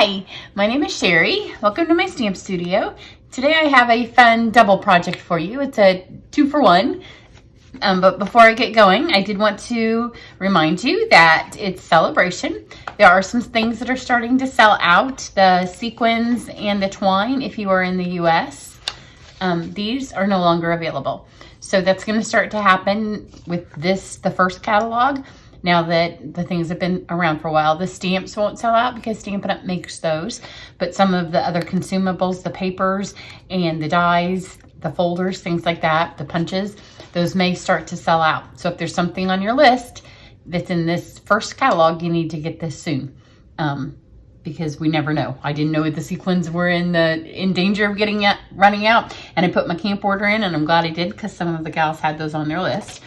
Hi, my name is Cheri. Welcome to my stamp studio. Today I have a fun double project for you. It's a 2-for-1. But before I get going, I did want to remind you that it's Sale-a-bration. There are some things that are starting to sell out. The sequins and the twine, if you are in the US, these are no longer available. So that's going to start to happen with this, the first catalog. Now that the things have been around for a while, the stamps won't sell out because Stampin' Up! Makes those, but some of the other consumables, the papers and the dies, the folders, things like that, the punches, those may start to sell out. So if there's something on your list that's in this first catalog, you need to get this soon, because we never know. I didn't know the sequins were in danger of running out, and I put my camp order in, and I'm glad I did because some of the gals had those on their list.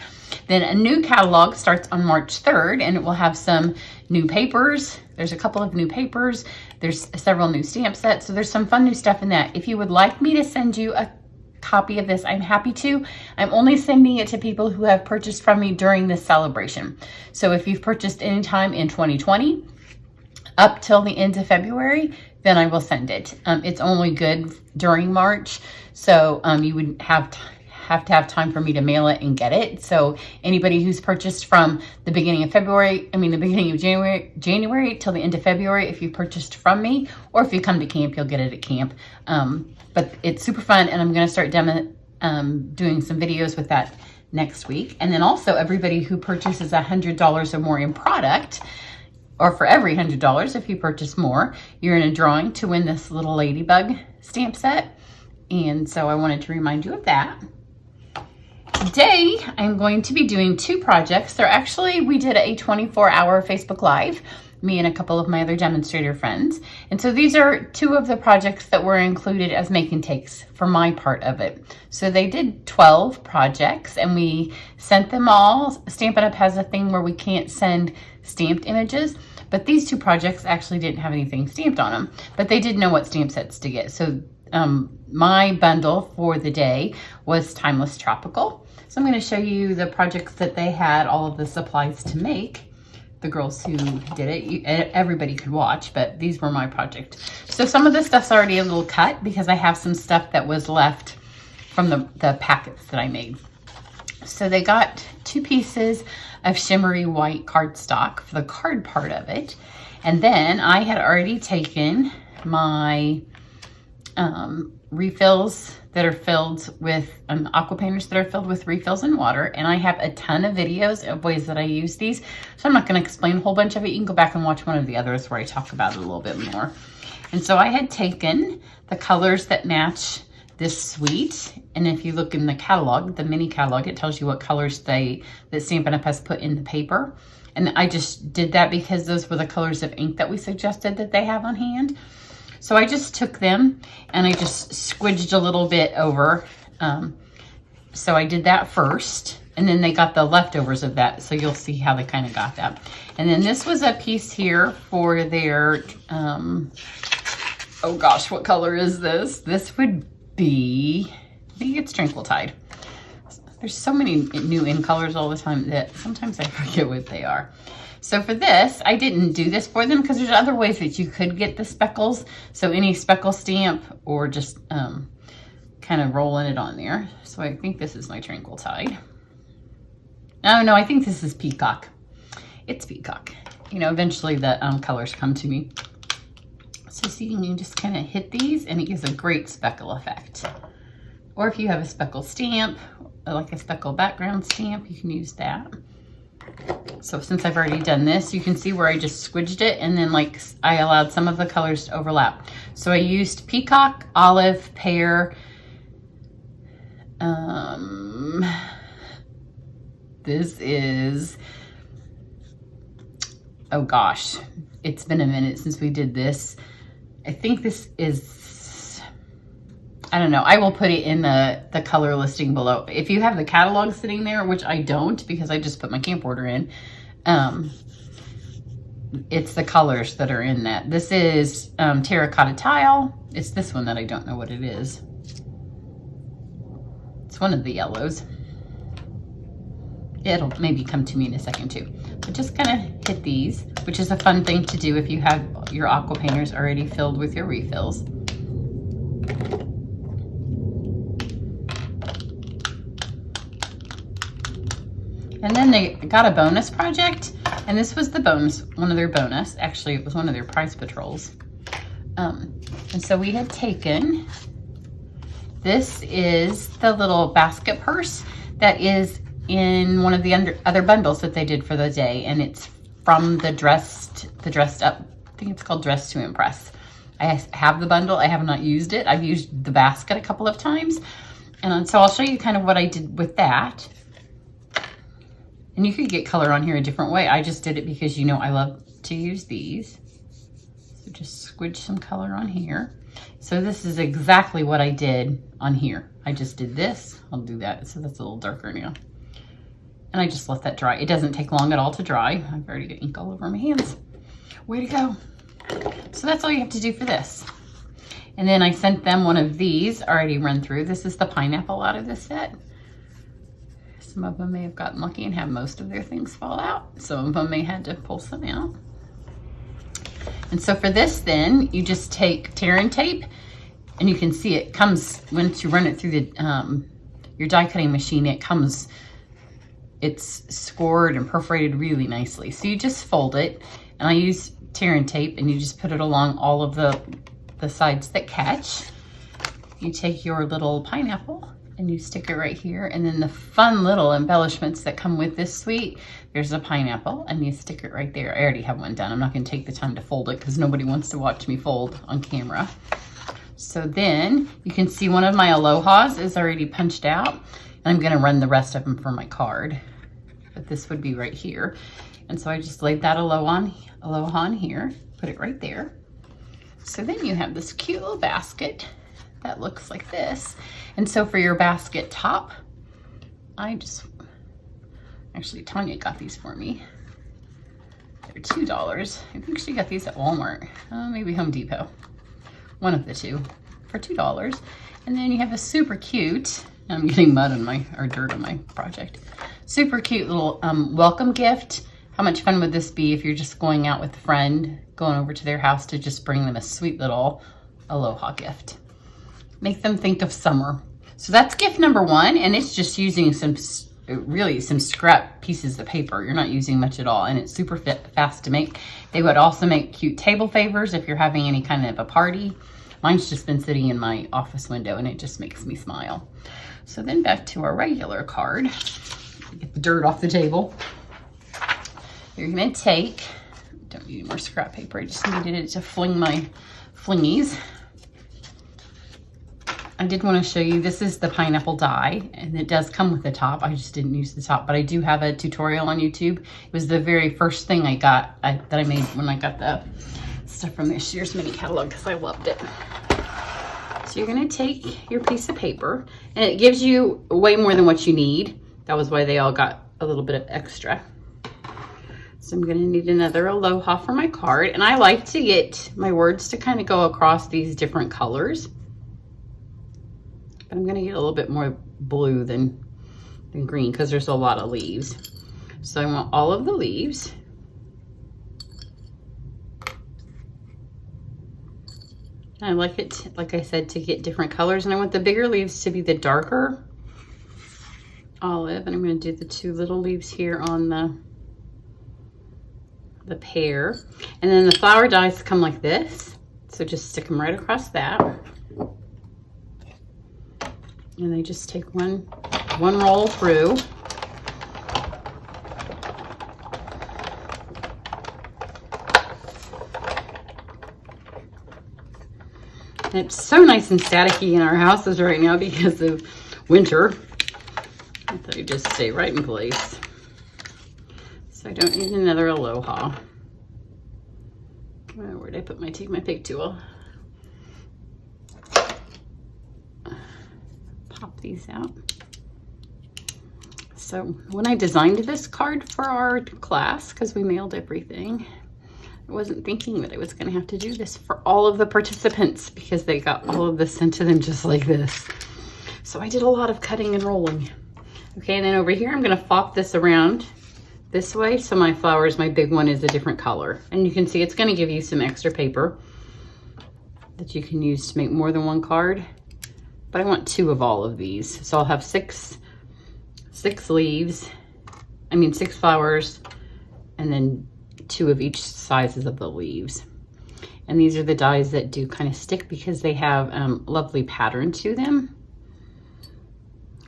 Then a new catalog starts on March 3rd, and it will have some new papers. There's a couple of new papers. There's several new stamp sets. So there's some fun new stuff in that. If you would like me to send you a copy of this, I'm happy to. I'm only sending it to people who have purchased from me during this celebration. So if you've purchased anytime in 2020 up till the end of February, then I will send it. It's only good during March. So you would have to have time for me to mail it and get it. So anybody who's purchased from the beginning of February, the beginning of January till the end of February, if you purchased from me, or if you come to camp, you'll get it at camp. But it's super fun, and I'm going to start doing some videos with that next week. And then also everybody who purchases $100 or more in product, or for every $100, if you purchase more, you're in a drawing to win this little ladybug stamp set. And so I wanted to remind you of that. Today, I'm going to be doing two projects. We did a 24-hour Facebook Live, me and a couple of my other demonstrator friends. And so these are two of the projects that were included as make and takes for my part of it. So they did 12 projects, and we sent them all. Stampin' Up! Has a thing where we can't send stamped images, but these two projects actually didn't have anything stamped on them, but they did know what stamp sets to get. So my bundle for the day was Timeless Tropical. So I'm going to show you the projects that they had, all of the supplies to make. The girls who did it, everybody could watch, but these were my project. So some of this stuff's already a little cut because I have some stuff that was left from the packets that I made. So they got 2 pieces of shimmery white cardstock for the card part of it. And then I had already taken my refills that are filled with aqua painters that are filled with refills in water, and I have a ton of videos of ways that I use these, so I'm not going to explain a whole bunch of it. You can go back and watch one of the others where I talk about it a little bit more. And so I had taken the colors that match this suite, and if you look in the catalog, the mini catalog, it tells you what colors that Stampin' Up! Has put in the paper. And I just did that because those were the colors of ink that we suggested that they have on hand. So I just took them and I just squidged a little bit over. So I did that first, and then they got the leftovers of that. So you'll see how they kind of got that. And then this was a piece here for their, oh gosh, what color is this? This would be, I think it's Tranquil Tide. There's so many new in colors all the time that sometimes I forget what they are. So for this, I didn't do this for them because there's other ways that you could get the speckles. So any speckle stamp, or just kind of rolling it on there. So I think this is my Tranquil Tide. Oh no, I think this is Peacock. It's Peacock. Eventually the colors come to me. So see, you can just kind of hit these and it gives a great speckle effect. Or if you have a speckle stamp, like a speckle background stamp, you can use that. So since I've already done this, you can see where I just squidged it, and then I allowed some of the colors to overlap. So I used Peacock, Olive, Pear. This is, oh gosh, it's been a minute since we did this. I think this is, I don't know. I will put it in the color listing below. If you have the catalog sitting there, which I don't because I just put my camp order in, it's the colors that are in that. This is Terracotta Tile. It's this one that I don't know what it is. It's one of the yellows. It'll maybe come to me in a second too. But just kind of hit these, which is a fun thing to do if you have your aqua painters already filled with your refills. And then they got a bonus project, and this was the bonus, one of their bonus. Actually, it was one of their prize patrols. And so we had taken, this is the little basket purse that is in one of the other bundles that they did for the day, and it's from the dressed up, I think it's called Dress to Impress. I have the bundle, I have not used it. I've used the basket a couple of times, and so I'll show you kind of what I did with that. And you could get color on here a different way. I just did it because, you know, I love to use these. So just squidge some color on here. So this is exactly what I did on here. I just did this, I'll do that. So that's a little darker now. And I just let that dry. It doesn't take long at all to dry. I've already got ink all over my hands. Way to go. So that's all you have to do for this. And then I sent them one of these already run through. This is the pineapple out of this set. Some of them may have gotten lucky and have most of their things fall out. Some of them may have had to pull some out. And so for this then, you just take tear and tape, and you can see it comes, once you run it through the your die cutting machine, it's scored and perforated really nicely. So you just fold it, and I use tear and tape, and you just put it along all of the sides that catch. You take your little pineapple and you stick it right here, and then the fun little embellishments that come with this suite, there's a pineapple, and you stick it right there. I already have one done. I'm not gonna take the time to fold it because nobody wants to watch me fold on camera. So then you can see one of my Alohas is already punched out, and I'm gonna run the rest of them for my card. But this would be right here. And so I just laid that Aloha on here, put it right there. So then you have this cute little basket that looks like this. And so for your basket top, actually Tanya got these for me. They're $2. I think she got these at Walmart, maybe Home Depot. One of the two for $2. And then you have a super cute, I'm getting mud on or dirt on my project. Super cute little welcome gift. How much fun would this be if you're just going out with a friend, going over to their house to just bring them a sweet little Aloha gift. Make them think of summer. So that's gift number one, and it's just using some scrap pieces of paper. You're not using much at all, and it's super fast to make. They would also make cute table favors if you're having any kind of a party. Mine's just been sitting in my office window, and it just makes me smile. So then back to our regular card. Get the dirt off the table. You're gonna take, don't need any more scrap paper, I just needed it to fling my flingies. I did want to show you, this is the pineapple die, and it does come with the top. I just didn't use the top, but I do have a tutorial on YouTube. It was the very first thing I got, that I made when I got the stuff from this year's mini catalog, because I loved it. So you're going to take your piece of paper, and it gives you way more than what you need. That was why they all got a little bit of extra. So I'm going to need another Aloha for my card, and I like to get my words to kind of go across these different colors. But I'm going to get a little bit more blue than green because there's a lot of leaves. So I want all of the leaves. I like it, like I said, to get different colors, and I want the bigger leaves to be the darker olive, and I'm going to do the two little leaves here on the pear. And then the flower dies come like this, so just stick them right across that. And they just take one roll through. And it's so nice and staticky in our houses right now because of winter. They just stay right in place. So I don't need another Aloha. Where did I put my pig tool? Pop these out. So when I designed this card for our class, because we mailed everything, I wasn't thinking that I was going to have to do this for all of the participants because they got all of this sent to them just like this. So I did a lot of cutting and rolling. Okay, and then over here, I'm gonna flop this around this way. So my flowers, my big one is a different color. And you can see it's gonna give you some extra paper that you can use to make more than one card. But I want 2 of all of these. So I'll have six leaves, 6 flowers, and then 2 of each sizes of the leaves. And these are the dies that do kind of stick because they have lovely pattern to them.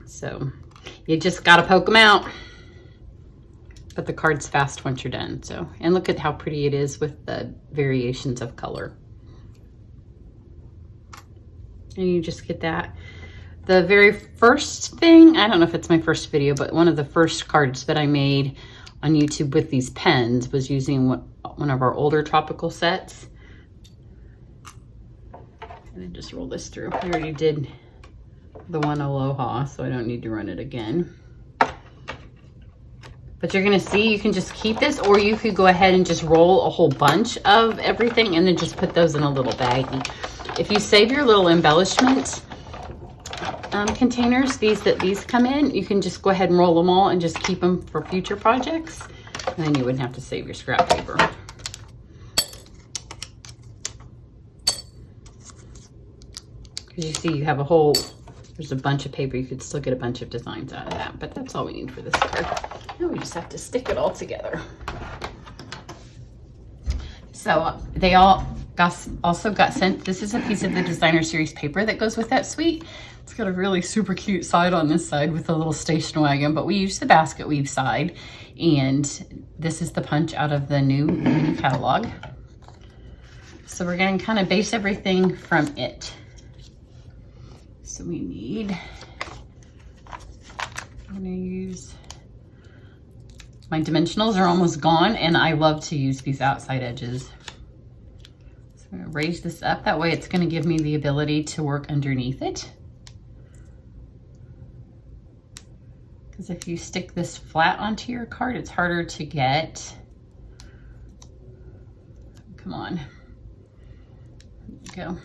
So you just gotta poke them out. But the card's fast once you're done. So, and look at how pretty it is with the variations of color. And you just get that. The very first thing, I don't know if it's my first video, but one of the first cards that I made on YouTube with these pens was using one of our older tropical sets. And then just roll this through. I already did the one Aloha, so I don't need to run it again. But you're gonna see, you can just keep this, or you could go ahead and just roll a whole bunch of everything and then just put those in a little baggie. If you save your little embellishment containers, these come in, you can just go ahead and roll them all and just keep them for future projects. And then you wouldn't have to save your scrap paper. Because you see, you have there's a bunch of paper. You could still get a bunch of designs out of that, but that's all we need for this card. Now we just have to stick it all together. So they also got sent, this is a piece of the designer series paper that goes with that suite. It's got a really super cute side on this side with a little station wagon, but we use the basket weave side. And this is the punch out of the new mini catalog. So we're going to kind of base everything from it. So we need, I'm going to use, my dimensionals are almost gone, and I love to use these outside edges. So I'm going to raise this up. That way it's going to give me the ability to work underneath it. Because if you stick this flat onto your card, it's harder to get. Come on. There we go.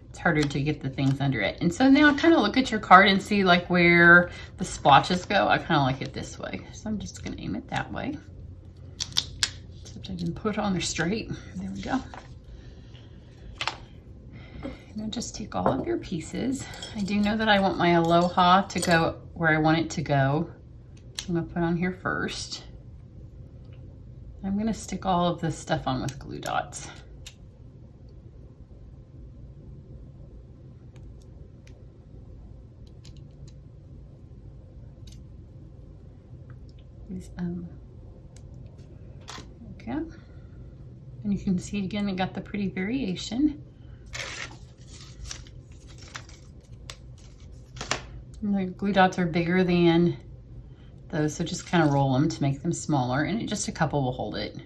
It's harder to get the things under it. And so now kind of look at your card and see like where the splotches go. I kind of like it this way. So I'm just going to aim it that way. Except I didn't put it on there straight. There we go. And just take all of your pieces. I do know that I want my Aloha to go where I want it to go. I'm going to put on here first. I'm going to stick all of this stuff on with glue dots. Okay. And you can see again, I got the pretty variation. And the glue dots are bigger than those, so just kind of roll them to make them smaller, and just a couple will hold it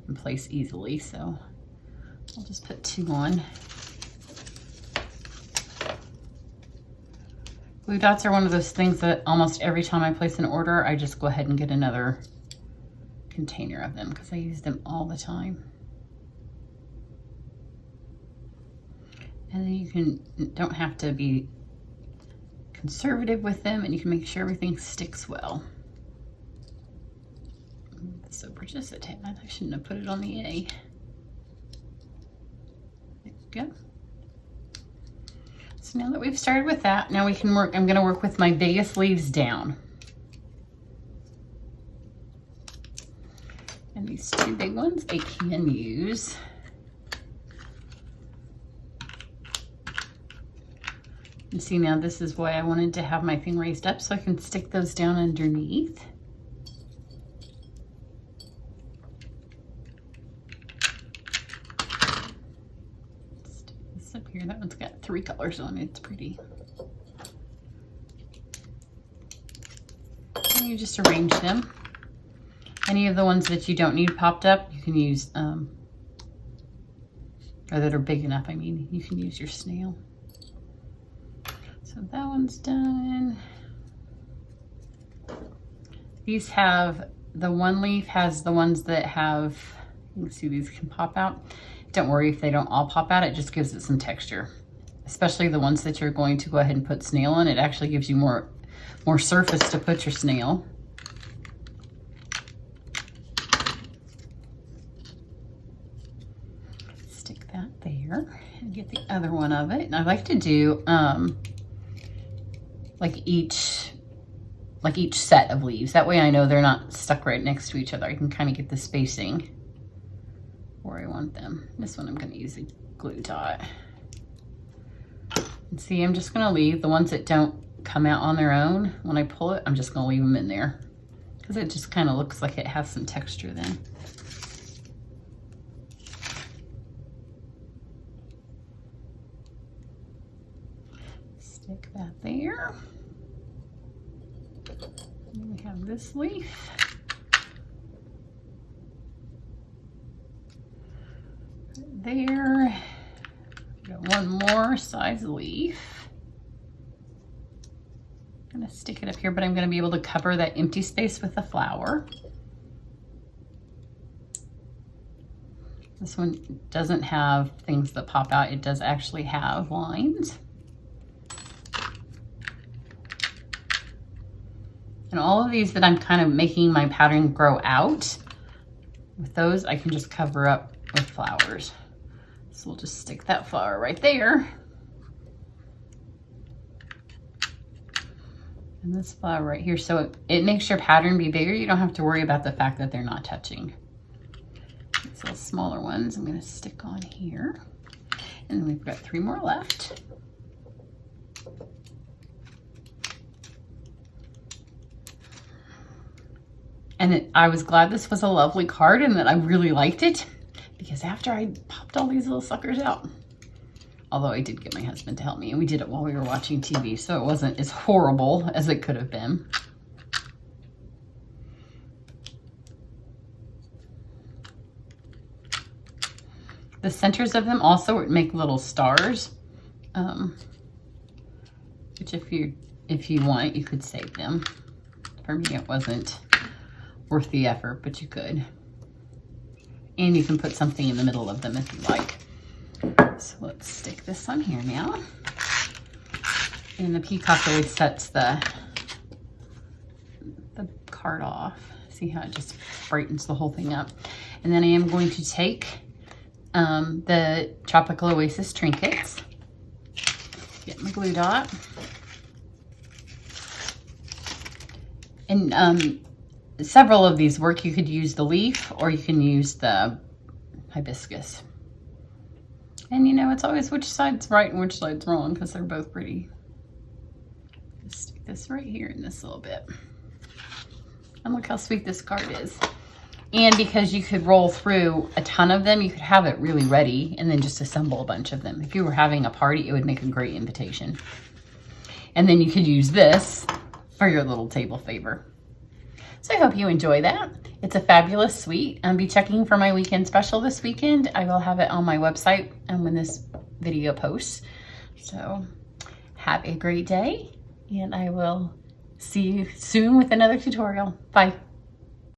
in place easily. So I'll just put 2 on. Glue dots are one of those things that almost every time I place an order, I just go ahead and get another container of them because I use them all the time. And then you don't have to be conservative with them, and you can make sure everything sticks well. So we're just a tad, I shouldn't have put it on the A. There we go. So now that we've started with that, now we can work, I'm gonna work with my biggest leaves down. And these 2 big ones I can use. And see, now this is why I wanted to have my thing raised up, so I can stick those down underneath. Stick this up here. That one's got 3 colors on it. It's pretty. And you just arrange them. Any of the ones that you don't need popped up, you can use, or that are big enough, I mean, you can use your snail. So that one's done. These have, the one leaf has the ones that have, you can see these can pop out. Don't worry if they don't all pop out, it just gives it some texture. especially the ones that you're going to go ahead and put snail on. It actually gives you more surface to put your snail. Stick that there and get the other one of it. And I like to do like each set of leaves. That way I know they're not stuck right next to each other. I can kind of get the spacing where I want them. This one I'm going to use a glue dot. And see, I'm just going to leave the ones that don't come out on their own. When I pull it, I'm just going to leave them in there because it just kind of looks like it has some texture then. Stick that there. And we have this leaf. There. Got one more size leaf. I'm gonna stick it up here, but I'm gonna be able to cover that empty space with a flower. This one doesn't have things that pop out. It does actually have lines. And all of these that I'm kind of making my pattern grow out, with those I can just cover up with flowers. So we'll just stick that flower right there. And this flower right here. So it makes your pattern be bigger. You don't have to worry about the fact that they're not touching. These little smaller ones I'm going to stick on here. And then we've got 3 more left. And I was glad this was a lovely card and that I really liked it, because after I popped all these little suckers out, although I did get my husband to help me, and we did it while we were watching TV, so it wasn't as horrible as it could have been. The centers of them also make little stars, which if you want, you could save them. For me, it wasn't worth the effort, but you could. And you can put something in the middle of them if you like. So let's stick this on here now. And the peacock always sets the card off. See how it just brightens the whole thing up. And then I am going to take the Tropical Oasis trinkets. Get my glue dot. And several of these work. You could use the leaf or you can use the hibiscus. And you know, it's always which side's right and which side's wrong because they're both pretty. Just stick this right here in this little bit. And look how sweet this card is. And because you could roll through a ton of them, you could have it really ready and then just assemble a bunch of them. If you were having a party, it would make a great invitation. And then you could use this for your little table favor. So I hope you enjoy that. It's a fabulous suite. Be checking for my weekend special this weekend. I will have it on my website when this video posts. So have a great day, and I will see you soon with another tutorial. Bye.